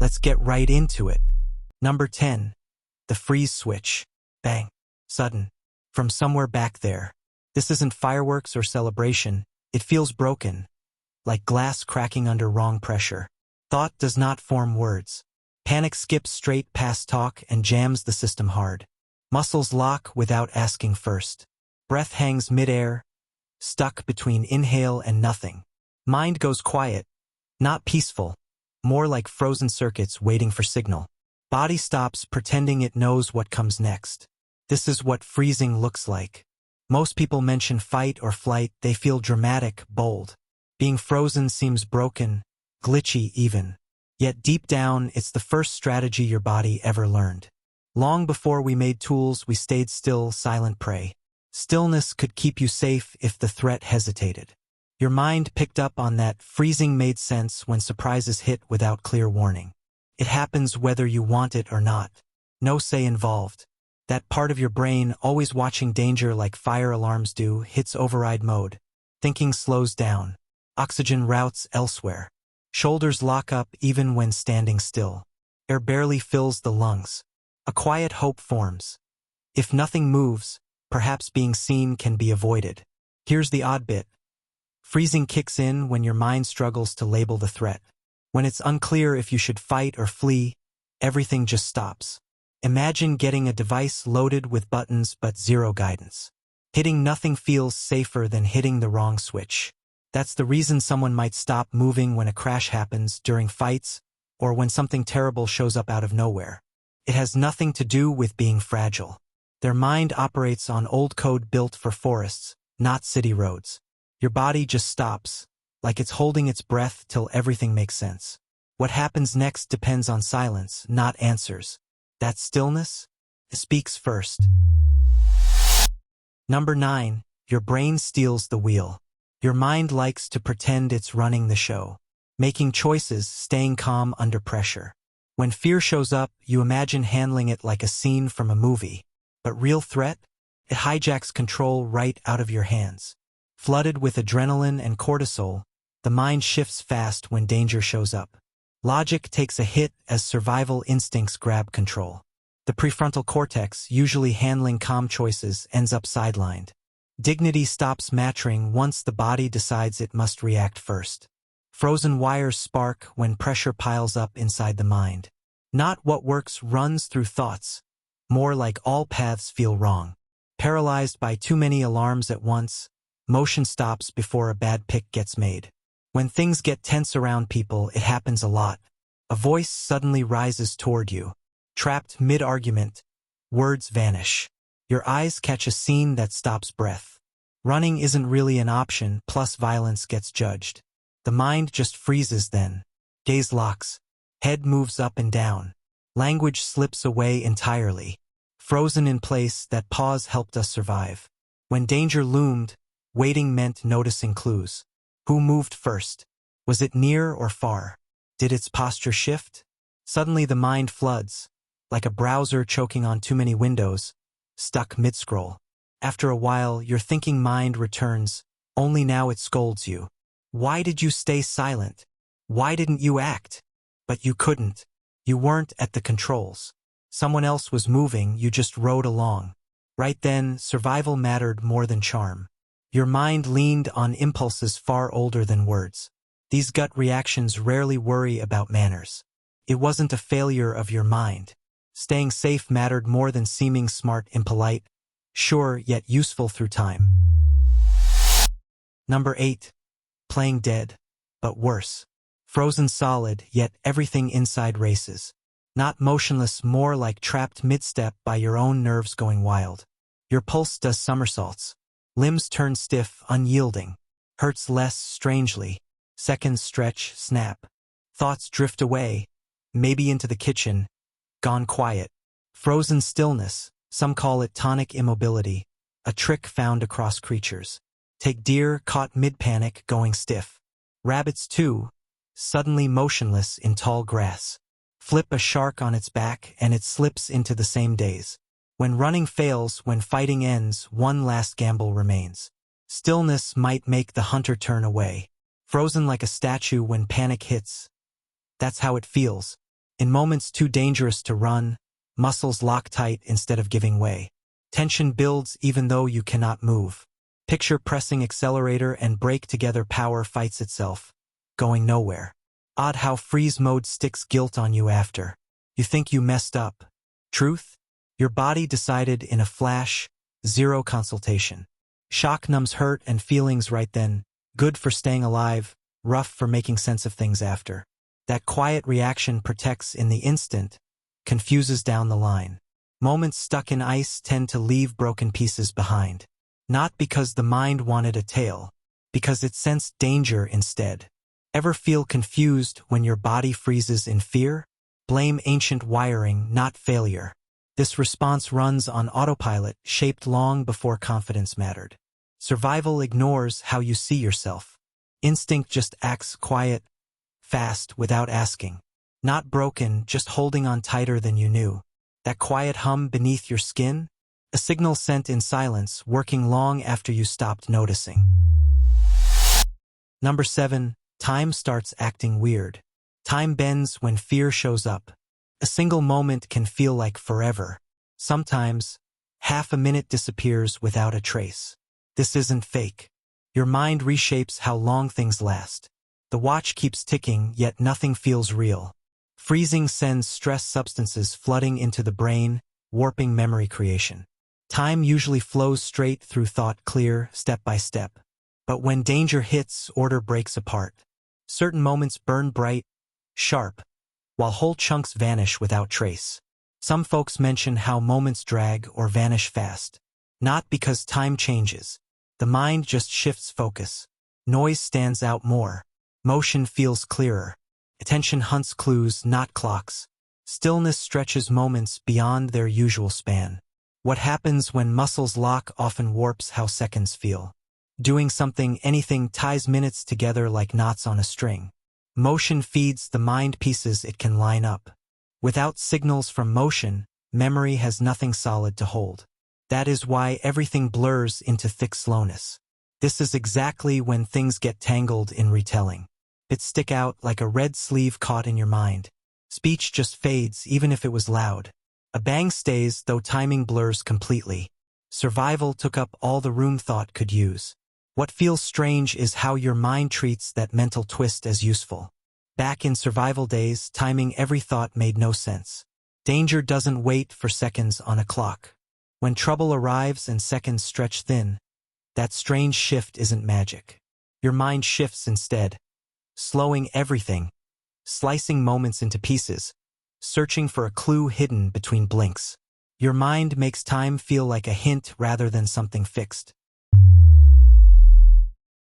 Let's get right into it. Number 10. The freeze switch. Bang. Sudden. From somewhere back there. This isn't fireworks or celebration. It feels broken. Like glass cracking under wrong pressure. Thought does not form words. Panic skips straight past talk and jams the system hard. Muscles lock without asking first. Breath hangs midair, stuck between inhale and nothing. Mind goes quiet, not peaceful, more like frozen circuits waiting for signal. Body stops pretending it knows what comes next. This is what freezing looks like. Most people mention fight or flight, they feel dramatic, bold. Being frozen seems broken, glitchy even. Yet deep down, it's the first strategy your body ever learned. Long before we made tools, we stayed still, silent prey. Stillness could keep you safe if the threat hesitated. Your mind picked up on that. Freezing made sense when surprises hit without clear warning. It happens whether you want it or not. No say involved. That part of your brain, always watching danger like fire alarms do, hits override mode. Thinking slows down. Oxygen routes elsewhere. Shoulders lock up even when standing still. Air barely fills the lungs. A quiet hope forms. If nothing moves, perhaps being seen can be avoided. Here's the odd bit. Freezing kicks in when your mind struggles to label the threat. When it's unclear if you should fight or flee, everything just stops. Imagine getting a device loaded with buttons but zero guidance. Hitting nothing feels safer than hitting the wrong switch. That's the reason someone might stop moving when a crash happens, during fights, or when something terrible shows up out of nowhere. It has nothing to do with being fragile. Their mind operates on old code built for forests, not city roads. Your body just stops, like it's holding its breath till everything makes sense. What happens next depends on silence, not answers. That stillness speaks first. Number 9. Your brain steals the wheel. Your mind likes to pretend it's running the show, making choices, staying calm under pressure. When fear shows up, you imagine handling it like a scene from a movie. But real threat? It hijacks control right out of your hands. Flooded with adrenaline and cortisol, the mind shifts fast when danger shows up. Logic takes a hit as survival instincts grab control. The prefrontal cortex, usually handling calm choices, ends up sidelined. Dignity stops mattering once the body decides it must react first. Frozen wires spark when pressure piles up inside the mind. Not what works runs through thoughts. More like all paths feel wrong. Paralyzed by too many alarms at once, motion stops before a bad pick gets made. When things get tense around people, it happens a lot. A voice suddenly rises toward you. Trapped mid-argument, words vanish. Your eyes catch a scene that stops breath. Running isn't really an option, plus violence gets judged. The mind just freezes then. Gaze locks. Head moves up and down. Language slips away entirely. Frozen in place, that pause helped us survive. When danger loomed, waiting meant noticing clues. Who moved first? Was it near or far? Did its posture shift? Suddenly the mind floods, like a browser choking on too many windows, stuck mid-scroll. After a while, your thinking mind returns, only now it scolds you. Why did you stay silent? Why didn't you act? But you couldn't. You weren't at the controls. Someone else was moving, you just rode along. Right then, survival mattered more than charm. Your mind leaned on impulses far older than words. These gut reactions rarely worry about manners. It wasn't a failure of your mind. Staying safe mattered more than seeming smart, impolite, sure yet useful through time. Number 8. Playing dead, but worse. Frozen solid, yet everything inside races. Not motionless, more like trapped mid-step by your own nerves going wild. Your pulse does somersaults. Limbs turn stiff, unyielding. Hurts less, strangely. Seconds stretch, snap. Thoughts drift away, maybe into the kitchen, gone quiet. Frozen stillness, some call it tonic immobility, a trick found across creatures. Take deer caught mid-panic going stiff. Rabbits too, suddenly motionless in tall grass. Flip a shark on its back and it slips into the same daze. When running fails, when fighting ends, one last gamble remains. Stillness might make the hunter turn away. Frozen like a statue when panic hits. That's how it feels. In moments too dangerous to run, muscles lock tight instead of giving way. Tension builds even though you cannot move. Picture pressing accelerator and brake together, power fights itself, going nowhere. Odd how freeze mode sticks guilt on you after. You think you messed up. Truth? Your body decided in a flash, zero consultation. Shock numbs hurt and feelings right then, good for staying alive, rough for making sense of things after. That quiet reaction protects in the instant, confuses down the line. Moments stuck in ice tend to leave broken pieces behind. Not because the mind wanted a tale, because it sensed danger instead. Ever feel confused when your body freezes in fear? Blame ancient wiring, not failure. This response runs on autopilot, shaped long before confidence mattered. Survival ignores how you see yourself. Instinct just acts quiet, fast, without asking. Not broken, just holding on tighter than you knew. That quiet hum beneath your skin? A signal sent in silence, working long after you stopped noticing. Number 7. Time starts acting weird. Time bends when fear shows up. A single moment can feel like forever. Sometimes, half a minute disappears without a trace. This isn't fake. Your mind reshapes how long things last. The watch keeps ticking, yet nothing feels real. Freezing sends stress substances flooding into the brain, warping memory creation. Time usually flows straight through thought, clear, step by step. But when danger hits, order breaks apart. Certain moments burn bright, sharp, while whole chunks vanish without trace. Some folks mention how moments drag or vanish fast. Not because time changes. The mind just shifts focus. Noise stands out more. Motion feels clearer. Attention hunts clues, not clocks. Stillness stretches moments beyond their usual span. What happens when muscles lock often warps how seconds feel. Doing something, anything, ties minutes together like knots on a string. Motion feeds the mind pieces it can line up. Without signals from motion, memory has nothing solid to hold. That is why everything blurs into thick slowness. This is exactly when things get tangled in retelling. Bits stick out like a red sleeve caught in your mind. Speech just fades even if it was loud. A bang stays though timing blurs completely. Survival took up all the room thought could use. What feels strange is how your mind treats that mental twist as useful. Back in survival days, timing every thought made no sense. Danger doesn't wait for seconds on a clock. When trouble arrives and seconds stretch thin, that strange shift isn't magic. Your mind shifts instead, slowing everything, slicing moments into pieces, searching for a clue hidden between blinks. Your mind makes time feel like a hint rather than something fixed.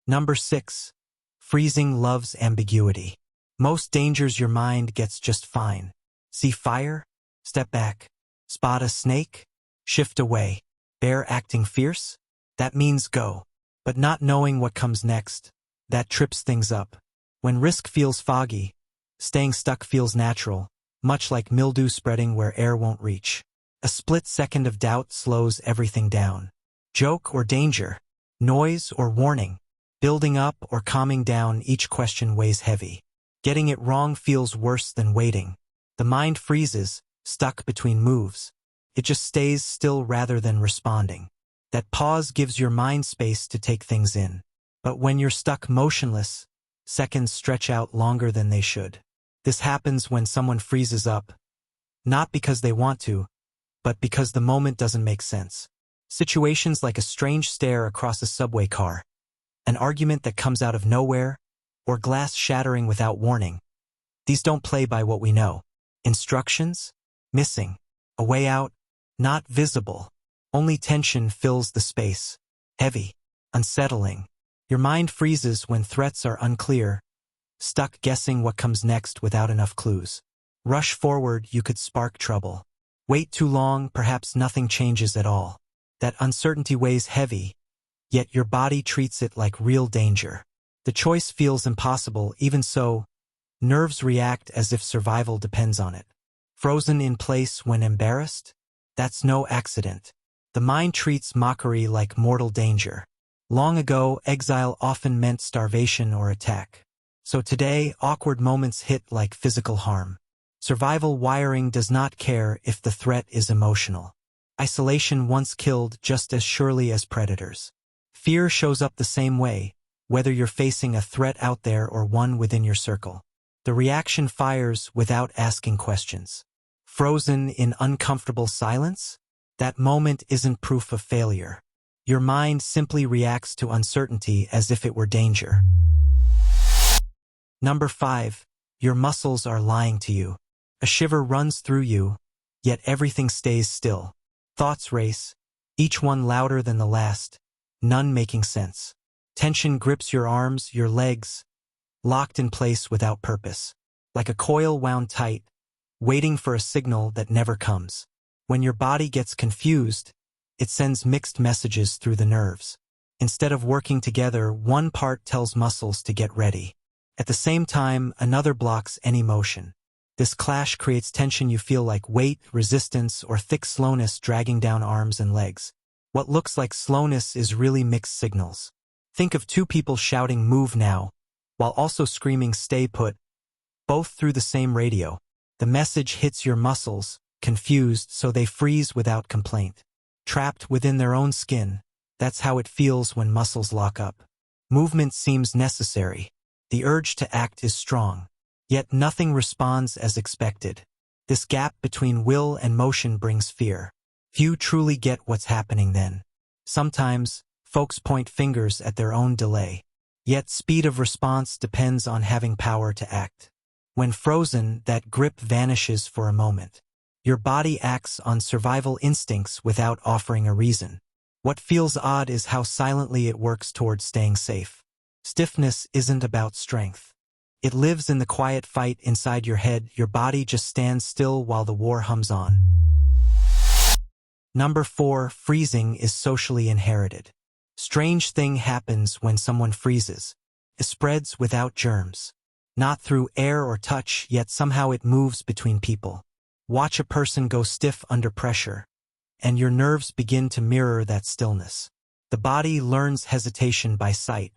Number 6. Freezing loves ambiguity. Most dangers your mind gets just fine. See fire? Step back. Spot a snake? Shift away. Bear acting fierce? That means go. But not knowing what comes next, that trips things up. When risk feels foggy, staying stuck feels natural, much like mildew spreading where air won't reach. A split second of doubt slows everything down. Joke or danger? Noise or warning? Building up or calming down, each question weighs heavy. Getting it wrong feels worse than waiting. The mind freezes, stuck between moves. It just stays still rather than responding. That pause gives your mind space to take things in. But when you're stuck motionless, seconds stretch out longer than they should. This happens when someone freezes up, not because they want to, but because the moment doesn't make sense. Situations like a strange stare across a subway car, an argument that comes out of nowhere, or glass shattering without warning. These don't play by what we know. Instructions? Missing. A way out? Not visible. Only tension fills the space. Heavy. Unsettling. Your mind freezes when threats are unclear, stuck guessing what comes next without enough clues. Rush forward, you could spark trouble. Wait too long, perhaps nothing changes at all. That uncertainty weighs heavy, yet your body treats it like real danger. The choice feels impossible, even so, nerves react as if survival depends on it. Frozen in place when embarrassed? That's no accident. The mind treats mockery like mortal danger. Long ago, exile often meant starvation or attack. So today, awkward moments hit like physical harm. Survival wiring does not care if the threat is emotional. Isolation once killed just as surely as predators. Fear shows up the same way, whether you're facing a threat out there or one within your circle. The reaction fires without asking questions. Frozen in uncomfortable silence? That moment isn't proof of failure. Your mind simply reacts to uncertainty as if it were danger. Number 5. Your muscles are lying to you. A shiver runs through you, yet everything stays still. Thoughts race, each one louder than the last, none making sense. Tension grips your arms, your legs, locked in place without purpose. Like a coil wound tight, waiting for a signal that never comes. When your body gets confused, it sends mixed messages through the nerves. Instead of working together, one part tells muscles to get ready. At the same time, another blocks any motion. This clash creates tension you feel like weight, resistance, or thick slowness dragging down arms and legs. What looks like slowness is really mixed signals. Think of two people shouting "move now," while also screaming "stay put," both through the same radio. The message hits your muscles, confused, so they freeze without complaint. Trapped within their own skin, that's how it feels when muscles lock up. Movement seems necessary. The urge to act is strong. Yet nothing responds as expected. This gap between will and motion brings fear. Few truly get what's happening then. Sometimes, folks point fingers at their own delay. Yet speed of response depends on having power to act. When frozen, that grip vanishes for a moment. Your body acts on survival instincts without offering a reason. What feels odd is how silently it works towards staying safe. Stiffness isn't about strength. It lives in the quiet fight inside your head. Your body just stands still while the war hums on. Number 4. Freezing is socially inherited. Strange thing happens when someone freezes. It spreads without germs. Not through air or touch, yet somehow it moves between people. Watch a person go stiff under pressure, and your nerves begin to mirror that stillness. The body learns hesitation by sight.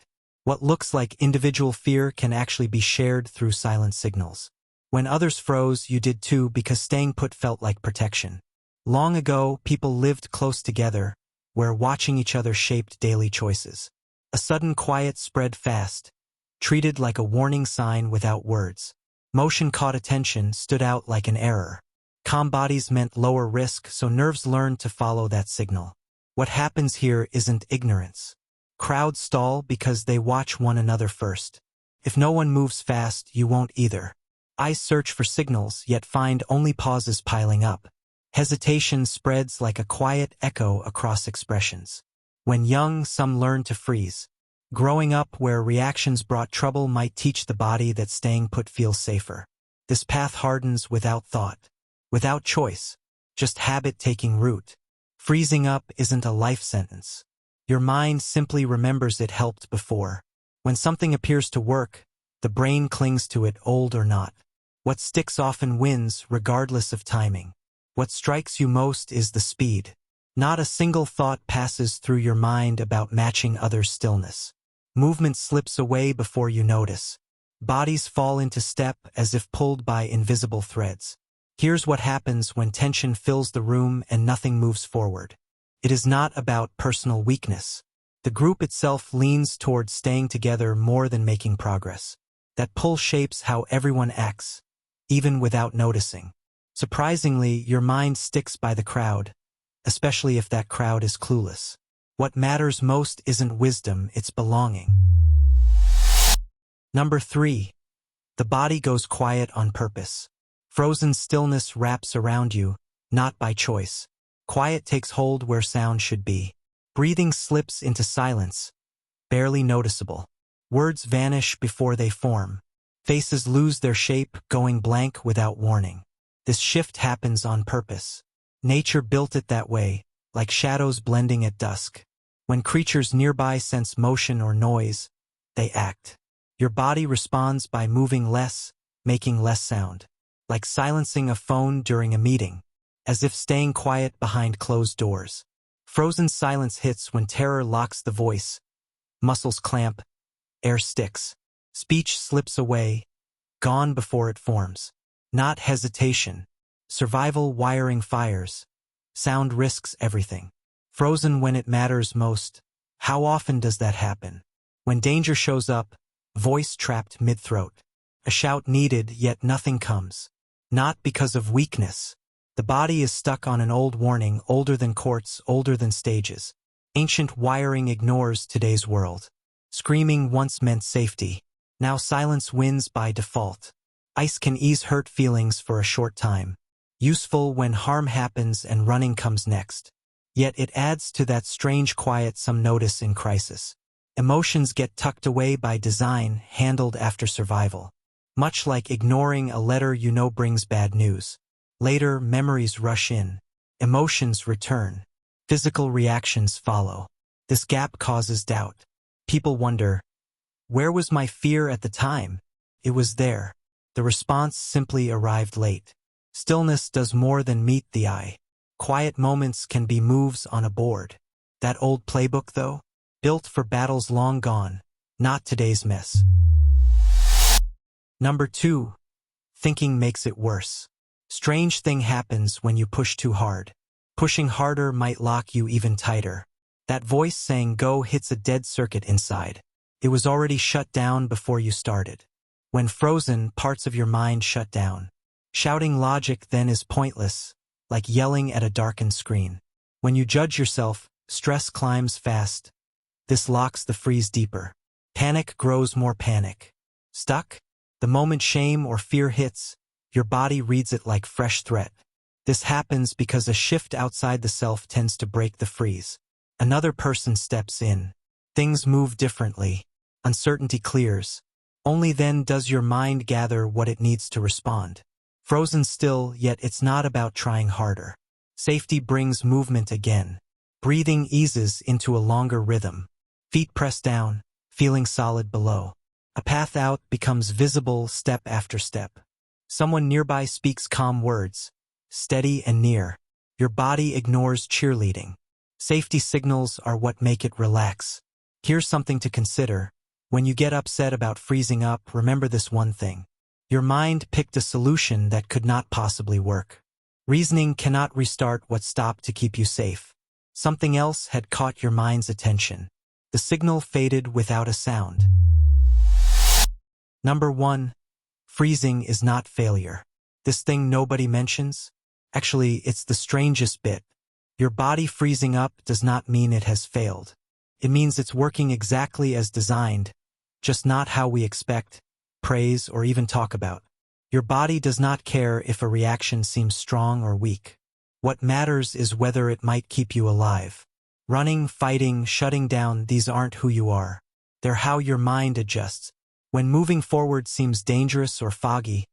What looks like individual fear can actually be shared through silent signals. When others froze, you did too, because staying put felt like protection. Long ago, people lived close together, where watching each other shaped daily choices. A sudden quiet spread fast, treated like a warning sign without words. Motion caught attention, stood out like an error. Calm bodies meant lower risk, so nerves learned to follow that signal. What happens here isn't ignorance. Crowds stall because they watch one another first. If no one moves fast, you won't either. Eyes search for signals, yet find only pauses piling up. Hesitation spreads like a quiet echo across expressions. When young, some learn to freeze. Growing up where reactions brought trouble might teach the body that staying put feels safer. This path hardens without thought, without choice, just habit taking root. Freezing up isn't a life sentence. Your mind simply remembers it helped before. When something appears to work, the brain clings to it, old or not. What sticks often wins, regardless of timing. What strikes you most is the speed. Not a single thought passes through your mind about matching others' stillness. Movement slips away before you notice. Bodies fall into step as if pulled by invisible threads. Here's what happens when tension fills the room and nothing moves forward. It is not about personal weakness. The group itself leans towards staying together more than making progress. That pull shapes how everyone acts, even without noticing. Surprisingly, your mind sticks by the crowd, especially if that crowd is clueless. What matters most isn't wisdom, it's belonging. Number 3. The body goes quiet on purpose. Frozen stillness wraps around you, not by choice. Quiet takes hold where sound should be. Breathing slips into silence, barely noticeable. Words vanish before they form. Faces lose their shape, going blank without warning. This shift happens on purpose. Nature built it that way, like shadows blending at dusk. When creatures nearby sense motion or noise, they act. Your body responds by moving less, making less sound. Like silencing a phone during a meeting, as if staying quiet behind closed doors. Frozen silence hits when terror locks the voice. Muscles clamp, air sticks. Speech slips away, gone before it forms. Not hesitation. Survival wiring fires. Sound risks everything. Frozen when it matters most. How often does that happen? When danger shows up, voice trapped mid-throat. A shout needed, yet nothing comes. Not because of weakness. The body is stuck on an old warning, older than courts, older than stages. Ancient wiring ignores today's world. Screaming once meant safety. Now silence wins by default. Ice can ease hurt feelings for a short time. Useful when harm happens and running comes next. Yet it adds to that strange quiet some notice in crisis. Emotions get tucked away by design, handled after survival. Much like ignoring a letter you know brings bad news. Later, memories rush in. Emotions return. Physical reactions follow. This gap causes doubt. People wonder, where was my fear at the time? It was there. The response simply arrived late. Stillness does more than meet the eye. Quiet moments can be moves on a board. That old playbook, though? Built for battles long gone, not today's mess. Number 2. Thinking makes it worse. Strange thing happens when you push too hard. Pushing harder might lock you even tighter. That voice saying go hits a dead circuit inside. It was already shut down before you started. When frozen, parts of your mind shut down. Shouting logic then is pointless, like yelling at a darkened screen. When you judge yourself, stress climbs fast. This locks the freeze deeper. Panic grows more panic. Stuck? The moment shame or fear hits, your body reads it like fresh threat. This happens because a shift outside the self tends to break the freeze. Another person steps in. Things move differently. Uncertainty clears. Only then does your mind gather what it needs to respond. Frozen still, yet it's not about trying harder. Safety brings movement again. Breathing eases into a longer rhythm. Feet press down, feeling solid below. A path out becomes visible step after step. Someone nearby speaks calm words, steady and near. Your body ignores cheerleading. Safety signals are what make it relax. Here's something to consider. When you get upset about freezing up, remember this one thing. Your mind picked a solution that could not possibly work. Reasoning cannot restart what stopped to keep you safe. Something else had caught your mind's attention. The signal faded without a sound. Number 1. Freezing is not failure. This thing nobody mentions? Actually, it's the strangest bit. Your body freezing up does not mean it has failed. It means it's working exactly as designed, just not how we expect, praise, or even talk about. Your body does not care if a reaction seems strong or weak. What matters is whether it might keep you alive. Running, fighting, shutting down, these aren't who you are. They're how your mind adjusts. When moving forward seems dangerous or foggy,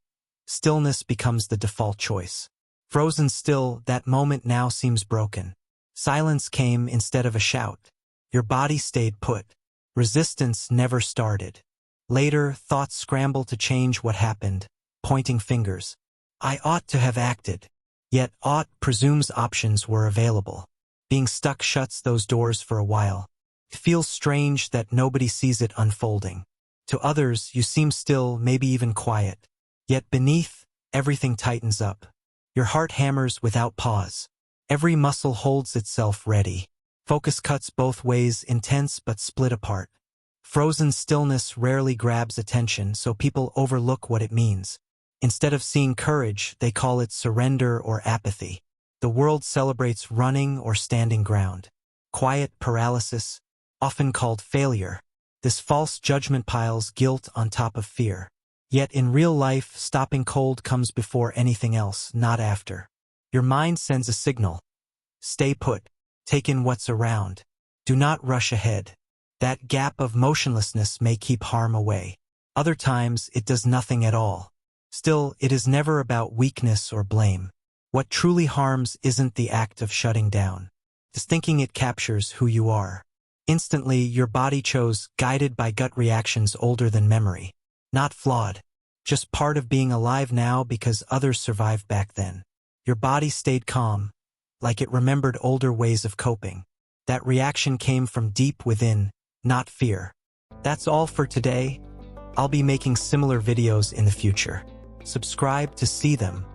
stillness becomes the default choice. Frozen still, that moment now seems broken. Silence came instead of a shout. Your body stayed put. Resistance never started. Later, thoughts scramble to change what happened, pointing fingers. I ought to have acted. Yet ought presumes options were available. Being stuck shuts those doors for a while. It feels strange that nobody sees it unfolding. To others, you seem still, maybe even quiet. Yet beneath, everything tightens up. Your heart hammers without pause. Every muscle holds itself ready. Focus cuts both ways, intense but split apart. Frozen stillness rarely grabs attention, so people overlook what it means. Instead of seeing courage, they call it surrender or apathy. The world celebrates running or standing ground. Quiet paralysis, often called failure. This false judgment piles guilt on top of fear. Yet in real life, stopping cold comes before anything else, not after. Your mind sends a signal. Stay put. Take in what's around. Do not rush ahead. That gap of motionlessness may keep harm away. Other times, it does nothing at all. Still, it is never about weakness or blame. What truly harms isn't the act of shutting down. It's thinking it captures who you are. Instantly, your body chose, guided by gut reactions older than memory. Not flawed. Just part of being alive now because others survived back then. Your body stayed calm, like it remembered older ways of coping. That reaction came from deep within, not fear. That's all for today. I'll be making similar videos in the future. Subscribe to see them.